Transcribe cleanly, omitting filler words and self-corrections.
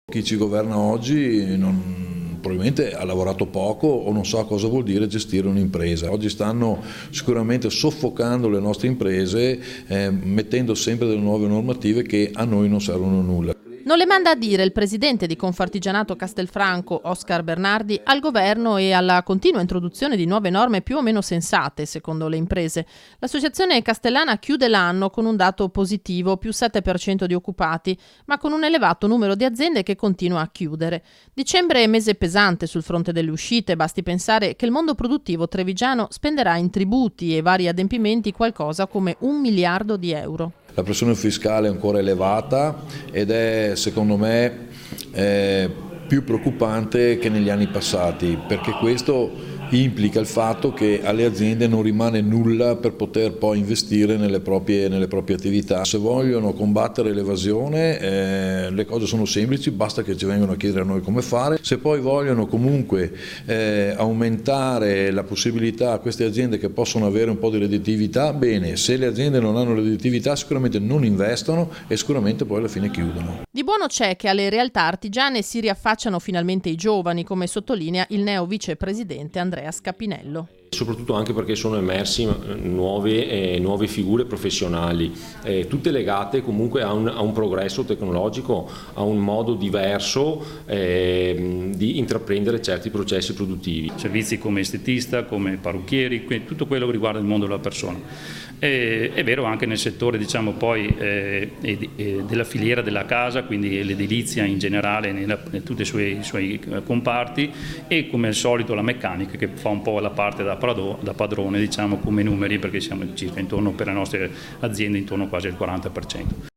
Chi ci governa oggi probabilmente ha lavorato poco o non sa cosa vuol dire gestire un'impresa. Oggi stanno sicuramente soffocando le nostre imprese, mettendo sempre delle nuove normative che a noi non servono a nulla. Non le manda a dire il presidente di Confartigianato Castelfranco, Oscar Bernardi, al governo e alla continua introduzione di nuove norme più o meno sensate, secondo le imprese. L'associazione castellana chiude l'anno con un dato positivo, più 7% di occupati, ma con un elevato numero di aziende che continua a chiudere. Dicembre è mese pesante sul fronte delle uscite, basti pensare che il mondo produttivo trevigiano spenderà in tributi e vari adempimenti qualcosa come 1 miliardo di euro. La pressione fiscale è ancora elevata ed è, secondo me, più preoccupante che negli anni passati, perché questo implica il fatto che alle aziende non rimane nulla per poter poi investire nelle proprie attività. Se vogliono combattere l'evasione, le cose sono semplici, basta che ci vengano a chiedere a noi come fare. Se poi vogliono comunque aumentare la possibilità a queste aziende che possono avere un po' di redditività, bene. Se le aziende non hanno redditività sicuramente non investono e sicuramente poi alla fine chiudono. Di buono c'è che alle realtà artigiane si riaffacciano finalmente i giovani, come sottolinea il neo vicepresidente Andrea Scapinello. Soprattutto anche perché sono emersi nuove figure professionali, tutte legate comunque a un progresso tecnologico, a un modo diverso di intraprendere certi processi produttivi. Servizi come estetista, come parrucchieri, tutto quello che riguarda il mondo della persona. È vero anche nel settore della filiera della casa, quindi l'edilizia in generale, in tutti i suoi comparti, e come al solito la meccanica che fa un po' la parte da padrone, come numeri, perché siamo circa intorno per le nostre aziende intorno quasi al 40%.